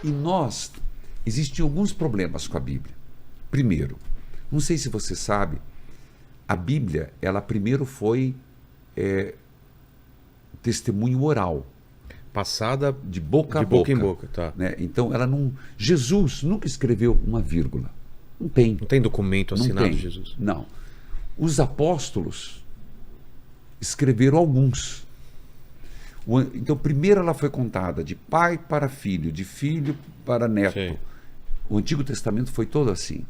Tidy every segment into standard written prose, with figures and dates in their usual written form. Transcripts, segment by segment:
E existem alguns problemas com a Bíblia. Primeiro, não sei se você sabe, a Bíblia, ela primeiro foi testemunho oral. Passada De boca a boca boca. em boca, tá. Né? Então, Jesus nunca escreveu uma vírgula. Não tem. Não tem documento Não assinado tem. de Jesus. Não. Os apóstolos escreveram alguns. Então, primeiro ela foi contada de pai para filho, de filho para neto. Sim. O Antigo Testamento foi todo assim.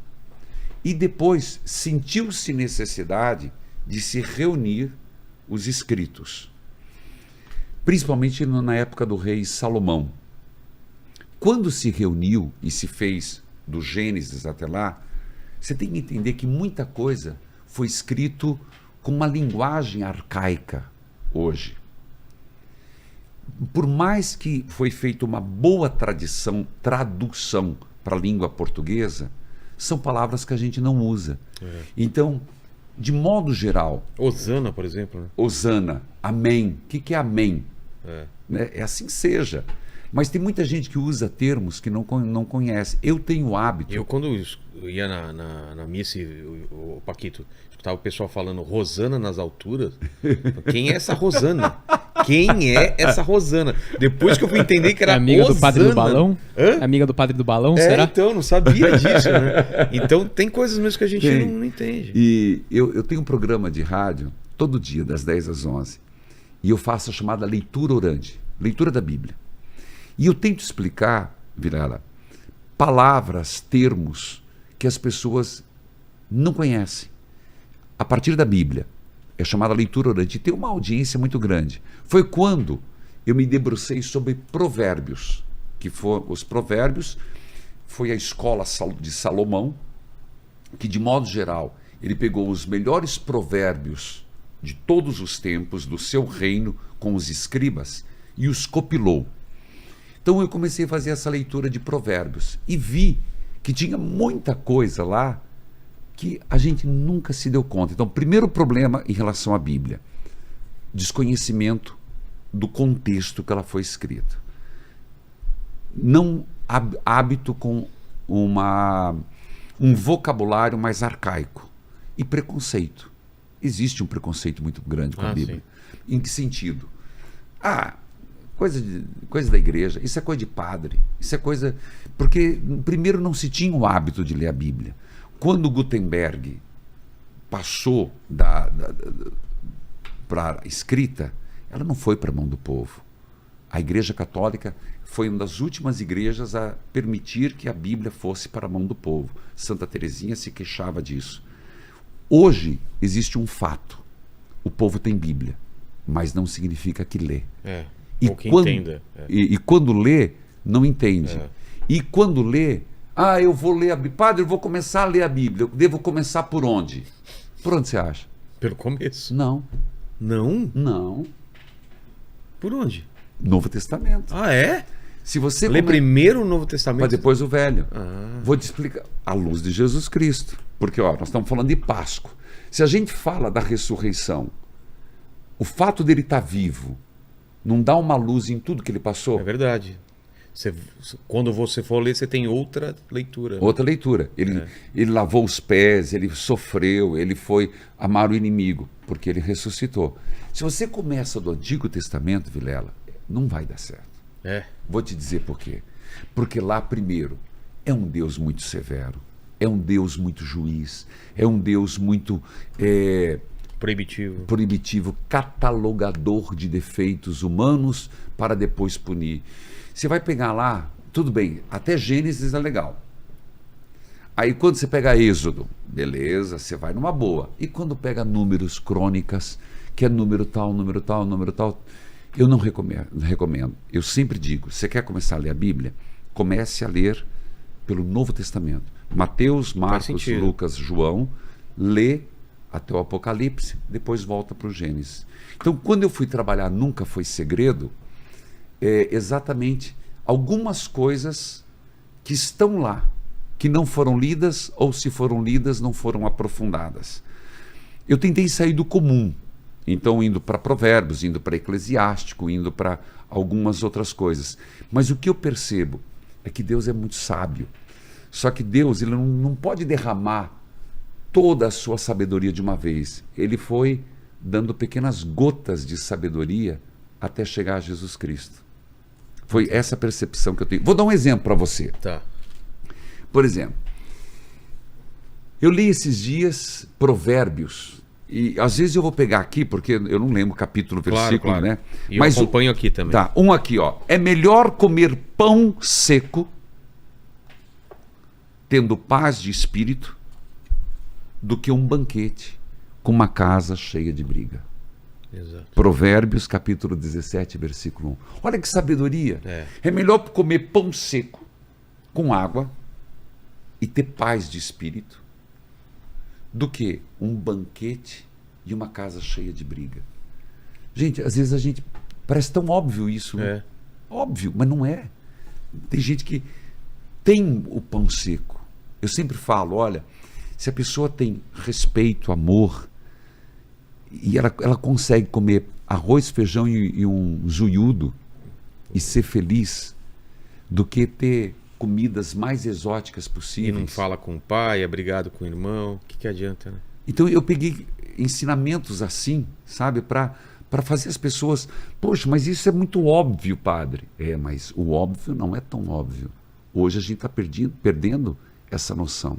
E depois sentiu-se necessidade de se reunir os escritos. Principalmente na época do rei Salomão. Quando se reuniu e se fez do Gênesis até lá, você tem que entender que muita coisa foi escrito com uma linguagem arcaica hoje. Por mais que foi feita uma boa tradução para a língua portuguesa, são palavras que a gente não usa. Então, de modo geral... Hosana, por exemplo. Né? Hosana, amém. O que é amém? É. É assim seja. Mas tem muita gente que usa termos que não conhece. Eu tenho o hábito... Eu, quando eu ia na missa, o Paquito, escutava o pessoal falando Rosana nas alturas. Quem é essa Rosana? Quem é essa Rosana? Depois que eu fui entender que era amiga Hosana. do Padre do Balão? Hã? Amiga do Padre do Balão, será? Então, não sabia disso, né? Então, tem coisas mesmo que a gente não entende. E eu tenho um programa de rádio, todo dia, das 10 às 11. E eu faço a chamada leitura orante, leitura da Bíblia. E eu tento explicar, Vilela, palavras, termos que as pessoas não conhecem. A partir da Bíblia. É chamada leitura orante. E tem uma audiência muito grande. Foi quando eu me debrucei sobre provérbios. Os provérbios foi a escola de Salomão, que de modo geral, ele pegou os melhores provérbios de todos os tempos, do seu reino, com os escribas, e os compilou. Então eu comecei a fazer essa leitura de provérbios e vi que tinha muita coisa lá que a gente nunca se deu conta. Então, primeiro problema em relação à Bíblia, desconhecimento do contexto que ela foi escrita. Não hábito com um vocabulário mais arcaico. E preconceito. Existe um preconceito muito grande com a Bíblia. Sim. Em que sentido? Coisa da igreja, isso é coisa de padre, isso é coisa... Porque primeiro não se tinha o hábito de ler a Bíblia. Quando Gutenberg passou para a escrita, ela não foi para a mão do povo. A Igreja Católica foi uma das últimas igrejas a permitir que a Bíblia fosse para a mão do povo. Santa Teresinha se queixava disso. Hoje existe um fato. O povo tem Bíblia, mas não significa que lê. Ou que entenda. E quando lê, não entende. E quando lê, eu vou ler a Bíblia. Padre, eu vou começar a ler a Bíblia. Eu devo começar por onde? Por onde você acha? Pelo começo. Não. Não? Não. Por onde? Novo Testamento. É? Se você lê primeiro o Novo Testamento, mas depois o Velho. Vou te explicar. À luz de Jesus Cristo. Porque nós estamos falando de Páscoa. Se a gente fala da ressurreição, o fato dele estar vivo não dá uma luz em tudo que ele passou? É verdade. Quando você for ler, você tem outra leitura. Outra leitura. Ele lavou os pés, ele sofreu, ele foi amar o inimigo, porque ele ressuscitou. Se você começa do Antigo Testamento, Vilela, não vai dar certo. Vou te dizer por quê. Porque lá, primeiro, é um Deus muito severo, é um Deus muito juiz, é um Deus muito... proibitivo, catalogador de defeitos humanos para depois punir. Você vai pegar lá, tudo bem, até Gênesis é legal. Aí quando você pega Êxodo, beleza, você vai numa boa. E quando pega Números, Crônicas, que é número tal, eu não recomendo. Eu sempre digo, você quer começar a ler a Bíblia? Comece a ler pelo Novo Testamento. Mateus, Marcos, Lucas, João, lê até o Apocalipse, depois volta para o Gênesis. Então, quando eu fui trabalhar Nunca Foi Segredo, exatamente algumas coisas que estão lá, que não foram lidas, ou se foram lidas, não foram aprofundadas. Eu tentei sair do comum, então indo para Provérbios, indo para Eclesiástico, indo para algumas outras coisas. Mas o que eu percebo? é que Deus é muito sábio. Só que Deus, ele não pode derramar toda a sua sabedoria de uma vez. Ele foi dando pequenas gotas de sabedoria até chegar a Jesus Cristo. Foi essa percepção que eu tenho. Vou dar um exemplo para você. Tá. Por exemplo, eu li esses dias Provérbios. E às vezes eu vou pegar aqui, porque eu não lembro capítulo, versículo, Claro. né? E eu acompanho aqui também. Tá, um aqui, ó. É melhor comer pão seco, tendo paz de espírito, do que um banquete com uma casa cheia de briga. Exato. Provérbios, capítulo 17, versículo 1. Olha que sabedoria. É melhor comer pão seco com água e ter paz de espírito do que um banquete e uma casa cheia de briga. Gente, às vezes a gente... Parece tão óbvio isso, né? Óbvio, mas não é. Tem gente que tem o pão seco. Eu sempre falo, olha, se a pessoa tem respeito, amor, e ela consegue comer arroz, feijão e um zoiudo e ser feliz, do que ter comidas mais exóticas E possíveis. não fala com o pai, é brigado com o irmão. O que adianta, né? Então eu peguei ensinamentos assim, sabe, para fazer as pessoas... Poxa, mas isso é muito óbvio, padre. É, mas o óbvio não é tão óbvio. Hoje a gente está perdendo essa noção.